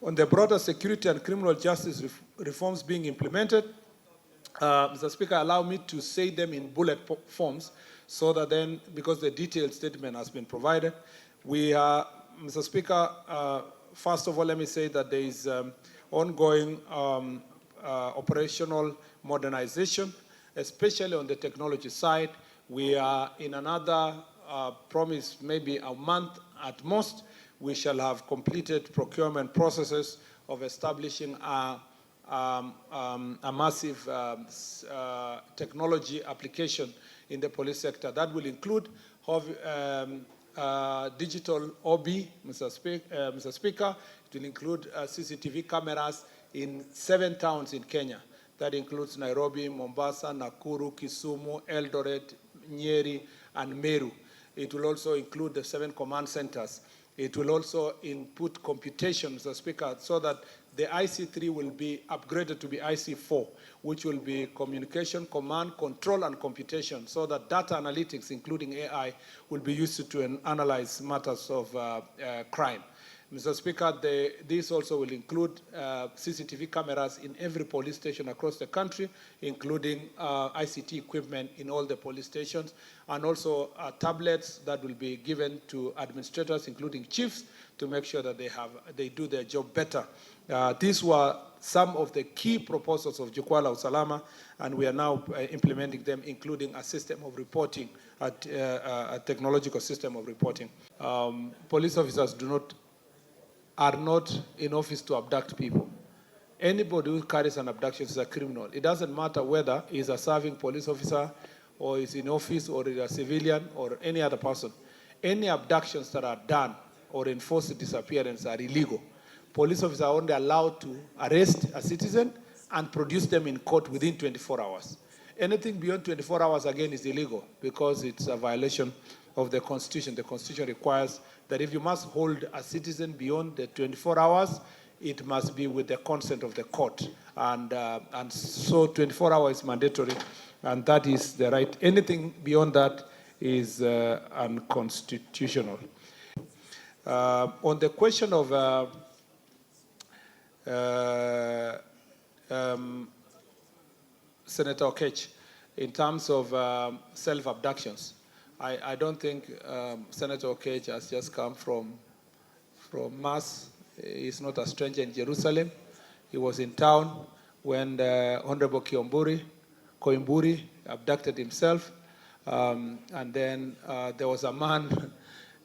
On the broader security and criminal justice reforms being implemented, Mr. Speaker, allow me to say them in bullet forms so that then, because the detailed statement has been provided, we are, Mr. Speaker, first of all, let me say that there is ongoing operational modernization, especially on the technology side. We are in another promise, maybe a month at most, we shall have completed procurement processes of establishing a massive technology application in the police sector. That will include digital OB, Mr. Speaker. It will include CCTV cameras in 7 towns in Kenya. That includes Nairobi, Mombasa, Nakuru, Kisumu, Eldoret, Nyeri, and Meru. It will also include the 7 command centers. It will also input computation, Mr. Speaker, so that the IC3 will be upgraded to be IC4, which will be communication, command, control, and computation, so that data analytics, including AI, will be used to analyze matters of crime. Mr. Speaker, this also will include CCTV cameras in every police station across the country, including ICT equipment in all the police stations, and also tablets that will be given to administrators, including chiefs, to make sure that they do their job better. These were some of the key proposals of Jukwaa la Usalama, and we are now implementing them, including a system of reporting, a technological system of reporting. Police officers are not in office to abduct people. Anybody who carries an abduction is a criminal. It doesn't matter whether he's a serving police officer or is in office or is a civilian or any other person. Any abductions that are done or enforced disappearance are illegal. Police officers are only allowed to arrest a citizen and produce them in court within 24 hours. Anything beyond 24 hours, again, is illegal because it's a violation of the Constitution. The Constitution requires that if you must hold a citizen beyond the 24 hours, it must be with the consent of the court. And so 24 hours is mandatory, and that is the right. Anything beyond that is unconstitutional. On the question of Senator Okech, in terms of self-abductions, I don't think Senator Okech has just come from Mars. He's not a stranger in Jerusalem. He was in town when the Honorable Koimburi abducted himself. And then there was a man,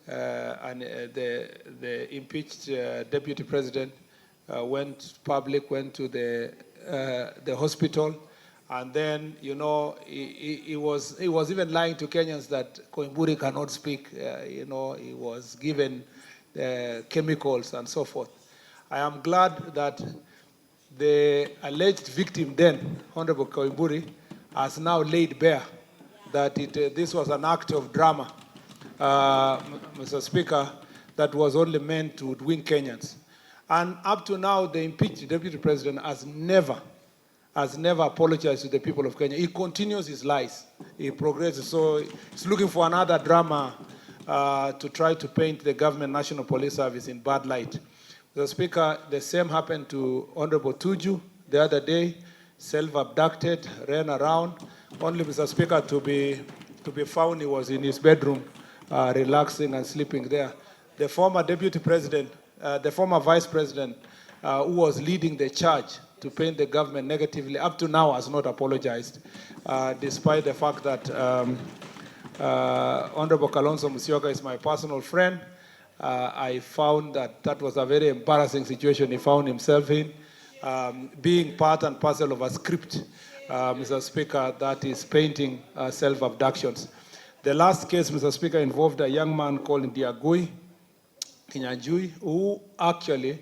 and the impeached deputy president went to the hospital. And then, you know, he was even lying to Kenyans that Koimburi cannot speak. You know, he was given chemicals and so forth. I am glad that the alleged victim then, Honorable Koimburi, has now laid bare that this was an act of drama, Mr. Speaker, that was only meant to win Kenyans. And up to now, the impeached deputy president has never apologized to the people of Kenya. He continues his lies. He progresses. So he's looking for another drama to try to paint the government National Police Service in bad light. Mr. Speaker, the same happened to Honorable Tuju the other day, self-abducted, ran around. Only, Mr. Speaker, to be found, he was in his bedroom, relaxing and sleeping there. The former deputy president, the former vice president, who was leading the charge to paint the government negatively, up to now has not apologized, despite the fact that Honorable Kalonzo Musyoka is my personal friend. I found that was a very embarrassing situation he found himself in, being part and parcel of a script, Mr. Speaker, that is painting self-abductions. The last case, Mr. Speaker, involved a young man called Ndiagui Kinyanjui, who actually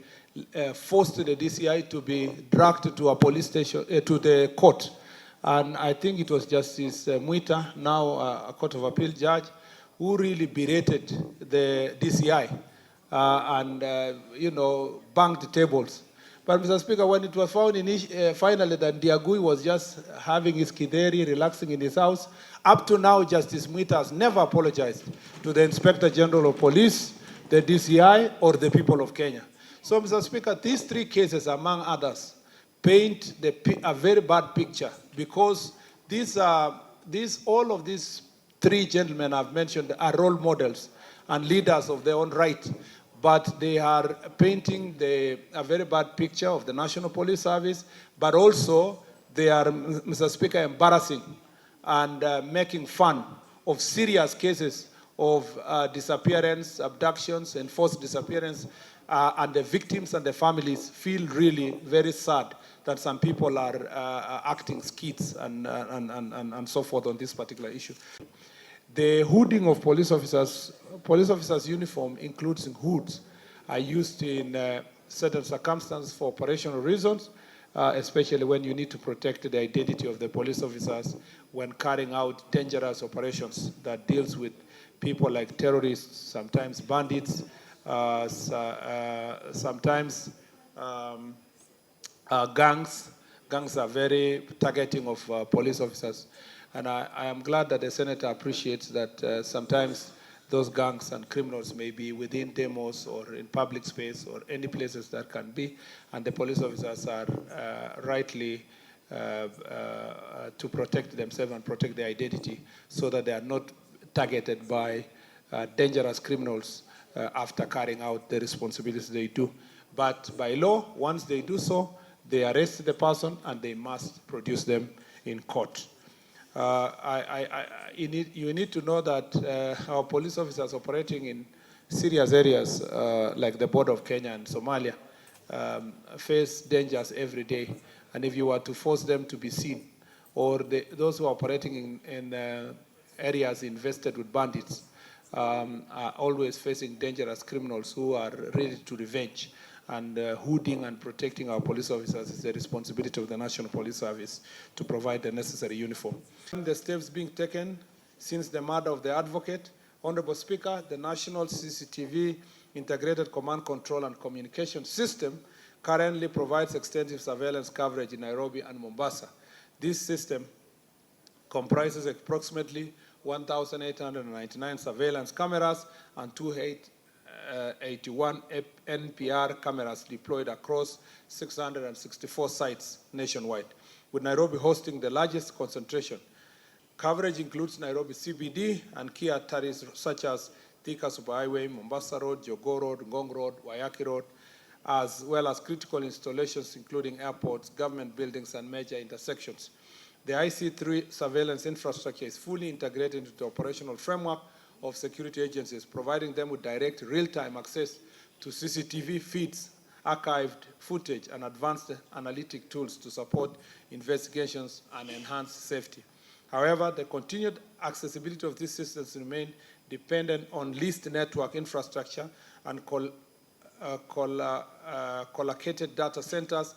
forced the DCI to be dragged to a police station, to the court. And I think it was Justice Mwita, now a Court of Appeal judge, who really berated the DCI and, you know, banged the tables. But, Mr. Speaker, when it was found finally that Ndiagui was just having his kideri, relaxing in his house, up to now, Justice Mwita has never apologized to the Inspector General of Police, the DCI, or the people of Kenya. So, Mr. Speaker, these three cases, among others, paint a very bad picture because all of these three gentlemen I've mentioned are role models and leaders of their own right, but they are painting a very bad picture of the National Police Service, but also they are, Mr. Speaker, embarrassing and making fun of serious cases of disappearance, abductions, and forced disappearance, and the victims and the families feel really very sad that some people are acting skits and so forth on this particular issue. The hooding of police officers' uniform, includes hoods, are used in certain circumstances for operational reasons, especially when you need to protect the identity of the police officers when carrying out dangerous operations that deals with people like terrorists, sometimes bandits, sometimes gangs. Gangs are very targeting of police officers. And I am glad that the Senator appreciates that sometimes those gangs and criminals may be within demos or in public space or any places that can be, and the police officers are rightly to protect themselves and protect their identity so that they are not targeted by dangerous criminals after carrying out the responsibilities they do. But by law, once they do so, they arrest the person and they must produce them in court. You need to know that our police officers operating in serious areas like the border of Kenya and Somalia face dangers every day. And if you were to force them to be seen, or those who are operating in areas infested with bandits are always facing dangerous criminals who are ready to revenge. And hooding and protecting our police officers is the responsibility of the National Police Service to provide the necessary uniform. The steps being taken since the murder of the advocate, Honorable Speaker, the National CCTV Integrated Command, Control and Communication System currently provides extensive surveillance coverage in Nairobi and Mombasa. This system comprises approximately 1,899 surveillance cameras and 281 NPR cameras deployed across 664 sites nationwide, with Nairobi hosting the largest concentration. Coverage includes Nairobi CBD and key arteries such as Thika Superhighway, Mombasa Road, Jogoo Road, Ngong Road, Waiyaki Road, as well as critical installations including airports, government buildings, and major intersections. The IC3 surveillance infrastructure is fully integrated into the operational framework of security agencies, providing them with direct real-time access to CCTV feeds, archived footage, and advanced analytic tools to support investigations and enhance safety. However, the continued accessibility of these systems remain dependent on leased network infrastructure and collocated data centers,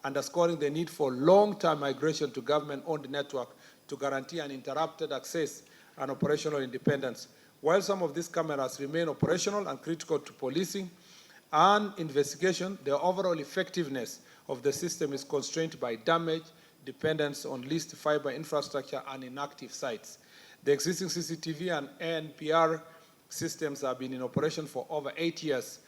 underscoring the need for long-term migration to government-owned network to guarantee uninterrupted access and operational independence. While some of these cameras remain operational and critical to policing and investigation, the overall effectiveness of the system is constrained by damage, dependence on leased fiber infrastructure, and inactive sites. The existing CCTV and ANPR systems have been in operation for over 8 years.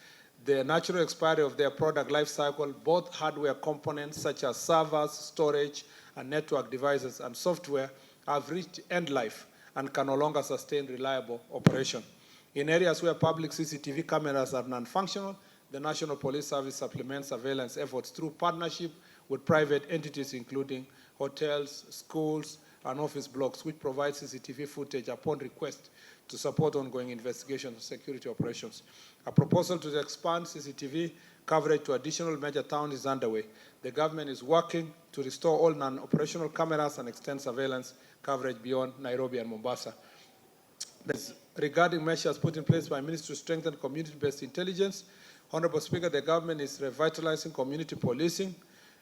The natural expiry of their product life cycle, both hardware components such as servers, storage, and network devices, and software have reached end life and can no longer sustain reliable operation. In areas where public CCTV cameras are non-functional, the National Police Service supplements surveillance efforts through partnership with private entities including hotels, schools, and office blocks, which provide CCTV footage upon request to support ongoing investigations and security operations. A proposal to expand CCTV coverage to additional major towns is underway. The government is working to restore all non-operational cameras and extend surveillance coverage beyond Nairobi and Mombasa. Regarding measures put in place by Ministry to strengthen community-based intelligence, Honorable Speaker, the government is revitalizing community policing,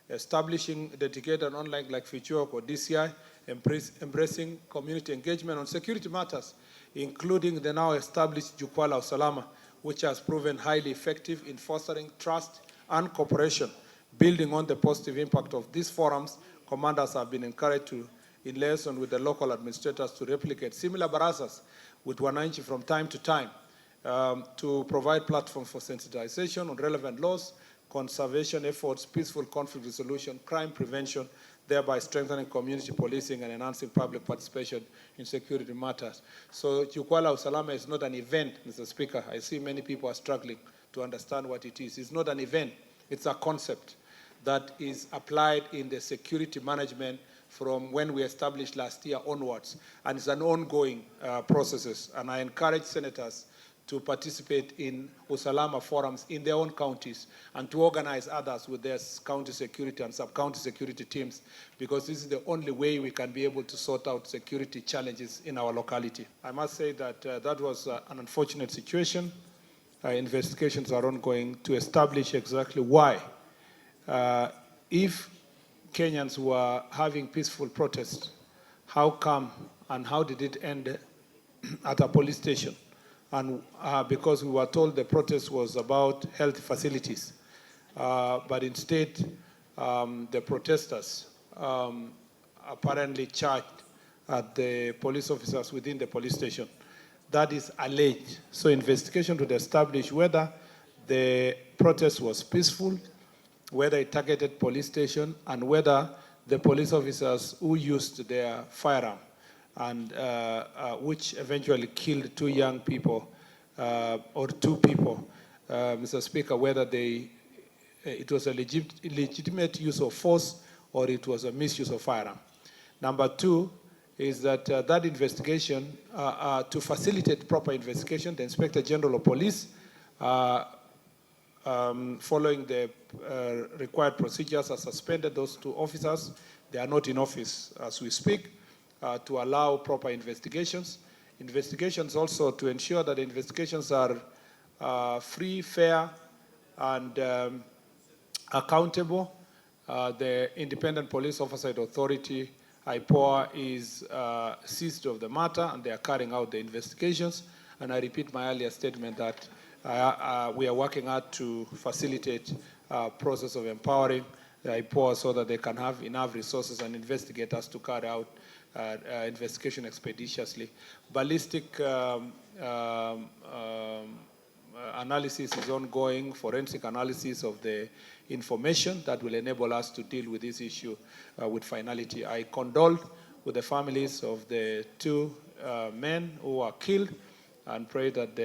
establishing dedicated online like Fichuok or DCI, embracing community engagement on security matters, including the now established Jukwaa la Usalama, which has proven highly effective in fostering trust and cooperation. Building on the positive impact of these forums, commanders have been encouraged to, in liaison with the local administrators, to replicate similar barazas with wananchi from time to time to provide platforms for sensitization on relevant laws conservation efforts, peaceful conflict resolution, crime prevention, thereby strengthening community policing and enhancing public participation in security matters. So Jukwaa la Usalama is not an event, Mr. Speaker. I see many people are struggling to understand what it is. It's not an event, it's a concept that is applied in the security management from when we established last year onwards. And it's an ongoing process. And I encourage senators to participate in Usalama forums in their own counties and to organize others with their county security and sub-county security teams, because this is the only way we can be able to sort out security challenges in our locality. I must say that that was an unfortunate situation. Investigations are ongoing to establish exactly why. If Kenyans were having peaceful protests, how come and how did it end at a police station? And because we were told the protest was about health facilities, but instead the protesters apparently charged at the police officers within the police station. That is alleged. So investigation to establish whether the protest was peaceful, whether it targeted police station, and whether the police officers who used their firearm and which eventually killed two young people or two people, Mr. Speaker, whether it was a legitimate use of force or it was a misuse of firearm. Number two is that that investigation, to facilitate proper investigation, the Inspector General of Police, following the required procedures, has suspended those two officers. They are not in office as we speak, to allow proper investigations. Investigations also to ensure that investigations are free, fair, and accountable. The Independent Police Oversight Authority, IPOA, is seized of the matter, and they are carrying out the investigations. And I repeat my earlier statement that we are working hard to facilitate process of empowering the IPOA so that they can have enough resources and investigators to carry out investigation expeditiously. Ballistic analysis is ongoing, forensic analysis of the information that will enable us to deal with this issue with finality. I condole with the families of the two men who were killed and pray that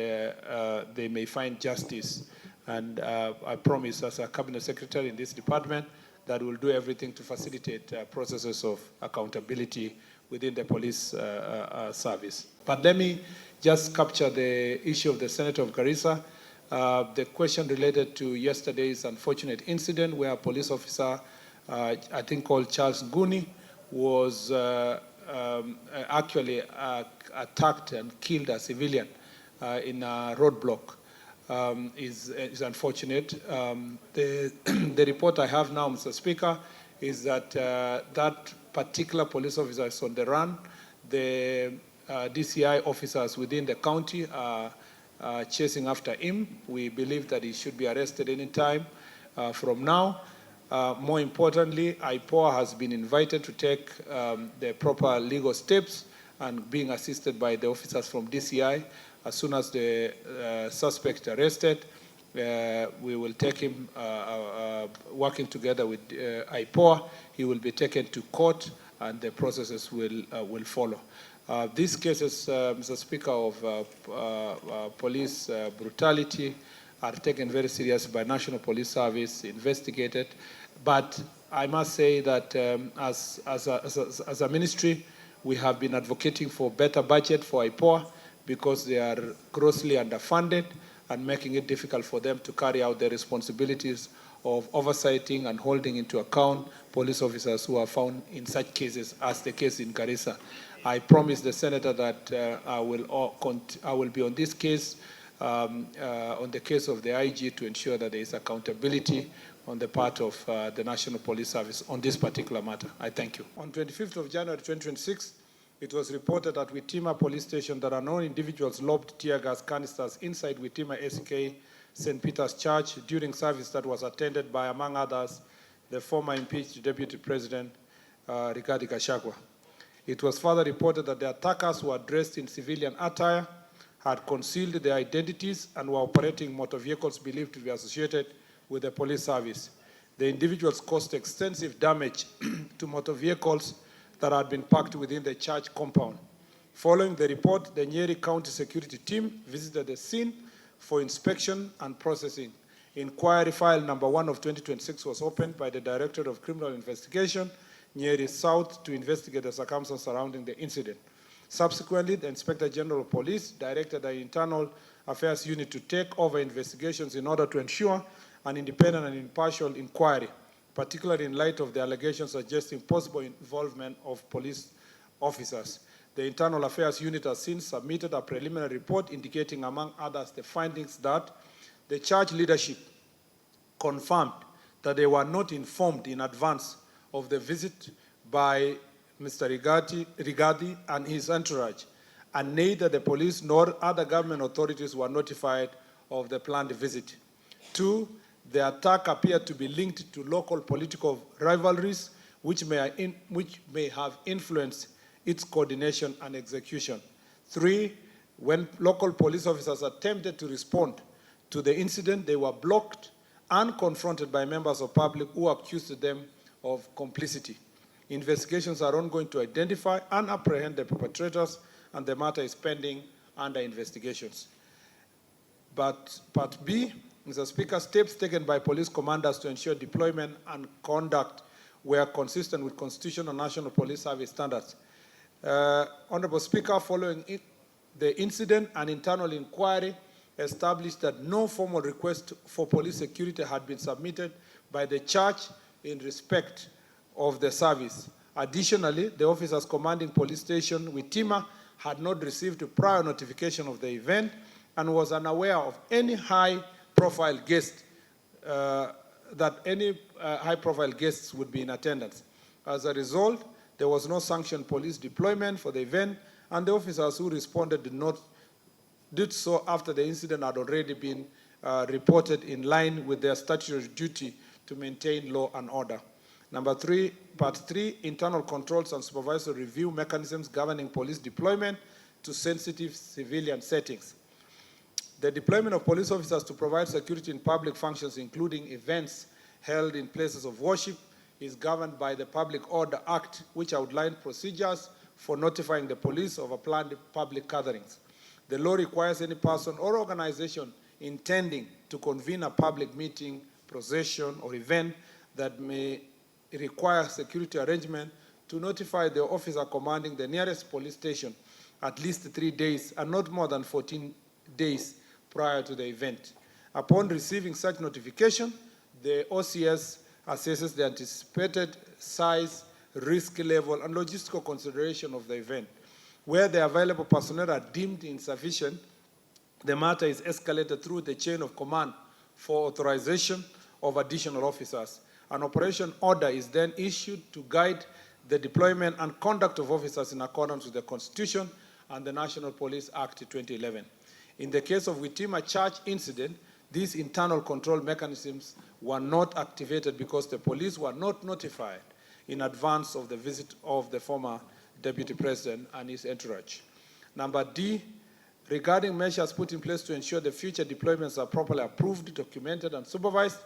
they may find justice. And I promise, as a cabinet secretary in this department, that we'll do everything to facilitate processes of accountability within the police service. But let me just capture the issue of the Senator of Garissa. The question related to yesterday's unfortunate incident where a police officer, I think called Charles Nguni, was actually attacked and killed a civilian in a roadblock is unfortunate. The report I have now, Mr. Speaker, is that that particular police officer is on the run. The DCI officers within the county are chasing after him. We believe that he should be arrested any time from now. More importantly, IPOA has been invited to take the proper legal steps and being assisted by the officers from DCI. As soon as the suspect arrested, we will take him, working together with IPOA. He will be taken to court and the processes will follow. These cases, Mr. Speaker, of police brutality are taken very seriously by National Police Service, investigated. But I must say that as a ministry, we have been advocating for better budget for IPOA because they are grossly underfunded and making it difficult for them to carry out their responsibilities of oversighting and holding into account police officers who are found in such cases as the case in Garissa. I promise the Senator that I will be on this case, on the case of the IG, to ensure that there is accountability on the part of the National Police Service on this particular matter. I thank you. On 25th of January 2026, it was reported at Witima Police Station that unknown individuals lobbed tear gas canisters inside Witima SK St. Peter's Church during service that was attended by, among others, the former impeached Deputy President, Rigathi Gachagua. It was further reported that the attackers were dressed in civilian attire, had concealed their identities, and were operating motor vehicles believed to be associated with the police service. The individuals caused extensive damage to motor vehicles that had been parked within the church compound. Following the report, the Nyeri County Security Team visited the scene for inspection and processing. Inquiry file number 1 of 2026 was opened by the Directorate of Criminal Investigation, Nyeri South, to investigate the circumstances surrounding the incident. Subsequently, the Inspector General of Police directed the Internal Affairs Unit to take over investigations in order to ensure an independent and impartial inquiry, particularly in light of the allegations suggesting possible involvement of police officers. The Internal Affairs Unit has since submitted a preliminary report indicating, among others, the findings that the church leadership confirmed that they were not informed in advance of the visit by Mr. Rigadi and his entourage, and neither the police nor other government authorities were notified of the planned visit. 2, the attack appeared to be linked to local political rivalries, which may have influenced its coordination and execution. 3, when local police officers attempted to respond to the incident, they were blocked and confronted by members of the public who accused them of complicity. Investigations are ongoing to identify and apprehend the perpetrators, and the matter is pending under investigations. But Part B, Mr. Speaker, steps taken by police commanders to ensure deployment and conduct were consistent with constitutional and national police service standards. Honorable Speaker, following the incident, an internal inquiry established that no formal request for police security had been submitted by the church in respect of the service. Additionally, the officers commanding police station Witima had not received prior notification of the event and was unaware of any high-profile guest, high-profile guests would be in attendance. As a result, there was no sanctioned police deployment for the event, and the officers who responded did so after the incident had already been reported in line with their statutory duty to maintain law and order. Number 3, Part 3, internal controls and supervisory review mechanisms governing police deployment to sensitive civilian settings. The deployment of police officers to provide security in public functions, including events held in places of worship, is governed by the Public Order Act, which outlined procedures for notifying the police of a planned public gatherings. The law requires any person or organization intending to convene a public meeting, procession, or event that may require security arrangement to notify the officer commanding the nearest police station at least 3 days and not more than 14 days prior to the event. Upon receiving such notification, the OCS assesses the anticipated size, risk level, and logistical consideration of the event. Where the available personnel are deemed insufficient, the matter is escalated through the chain of command for authorization of additional officers. An operation order is then issued to guide the deployment and conduct of officers in accordance with the Constitution and the National Police Act 2011. In the case of Witima Church incident, these internal control mechanisms were not activated because the police were not notified in advance of the visit of the former Deputy President and his entourage. Number D, regarding measures put in place to ensure the future deployments are properly approved, documented, and supervised,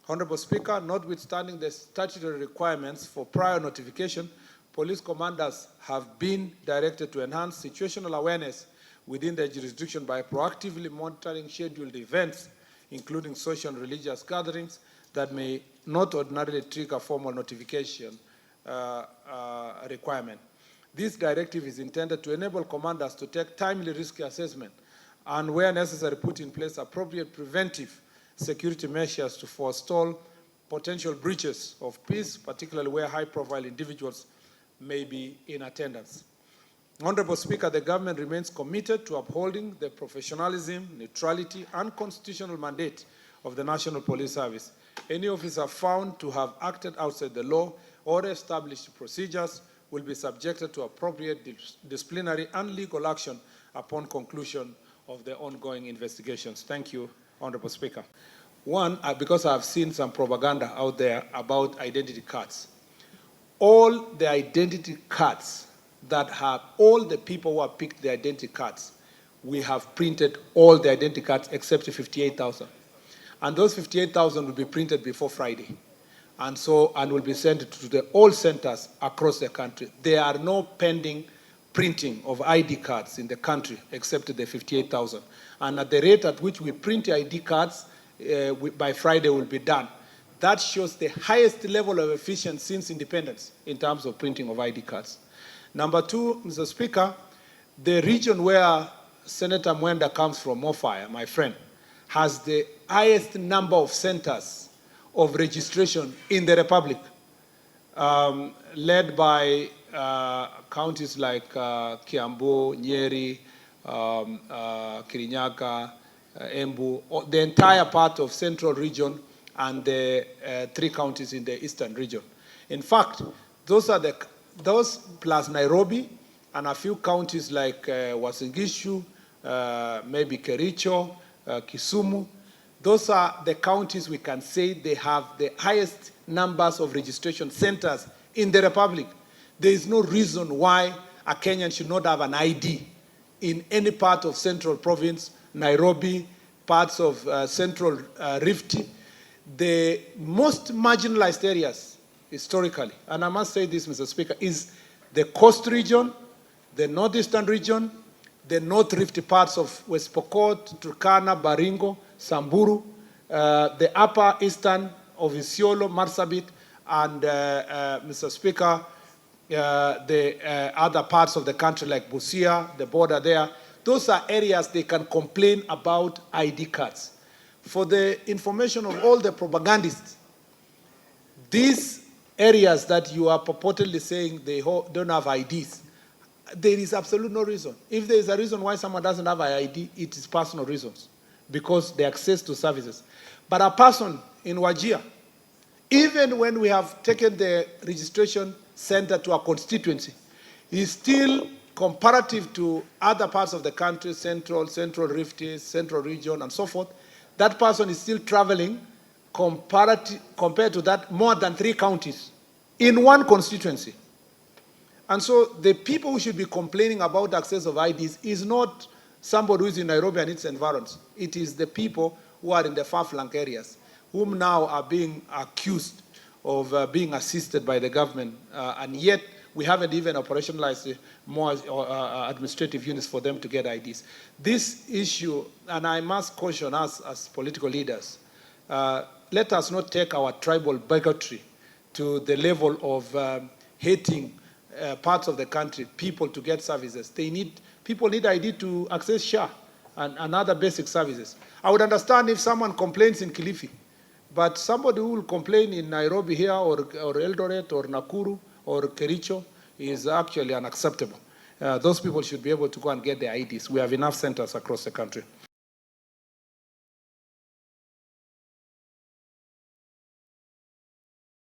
Honorable Speaker, notwithstanding the statutory requirements for prior notification, police commanders have been directed to enhance situational awareness within their jurisdiction by proactively monitoring scheduled events, including social and religious gatherings that may not ordinarily trigger formal notification requirement. This directive is intended to enable commanders to take timely risk assessment and, where necessary, put in place appropriate preventive security measures to forestall potential breaches of peace, particularly where high-profile individuals may be in attendance. Honorable Speaker, the government remains committed to upholding the professionalism, neutrality, and constitutional mandate of the National Police Service. Any officer found to have acted outside the law or established procedures will be subjected to appropriate disciplinary and legal action upon conclusion of the ongoing investigations. Thank you, Honorable Speaker. One, because I've seen some propaganda out there about identity cards. All the identity cards that have all the people who have picked the identity cards, we have printed all the identity cards except 58,000. And those 58,000 will be printed before Friday. And will be sent to all centers across the country. There are no pending printing of ID cards in the country except the 58,000. And at the rate at which we print ID cards, by Friday will be done. That shows the highest level of efficiency since independence in terms of printing of ID cards. Number two, Mr. Speaker, the region where Senator Mwenda comes from, Mofire, my friend, has the highest number of centers of registration in the Republic, led by counties like Kiambu, Nyeri, Kirinyaga, Embu, the entire part of Central region and the 3 counties in the Eastern region. In fact, those plus Nairobi and a few counties like Uasin Gishu, maybe Kericho, Kisumu. Those are the counties we can say they have the highest numbers of registration centers in the Republic. There is no reason why a Kenyan should not have an ID in any part of Central Province, Nairobi, parts of Central Rift. The most marginalized areas historically, and I must say this, Mr. Speaker, is the Coast region, the Northeastern region, the North Rift parts of West Pokot, Turkana, Baringo, Samburu, the Upper Eastern of Isiolo, Marsabit, and Mr. Speaker, the other parts of the country like Busia, the border there. Those are areas they can complain about ID cards. For the information of all the propagandists, these areas that you are purportedly saying they don't have IDs, there is absolutely no reason. If there is a reason why someone doesn't have an ID, it is personal reasons, because the access to services. But a person in Wajir, even when we have taken the registration center to a constituency, is still, comparative to other parts of the country, Central Rift, Central region, and so forth, that person is still traveling compared to that more than 3 counties in one constituency. And so the people who should be complaining about access of IDs is not somebody who is in Nairobi and its environs. It is the people who are in the far-flung areas, whom now are being accused of being assisted by the government, and yet we haven't even operationalized more administrative units for them to get IDs. This issue, and I must caution us as political leaders, let us not take our tribal bigotry to the level of hating parts of the country, people to get services. People need ID to access SHA and other basic services. I would understand if someone complains in Kilifi, but somebody who will complain in Nairobi here or Eldoret or Nakuru or Kericho is actually unacceptable. Those people should be able to go and get their IDs. We have enough centers across the country.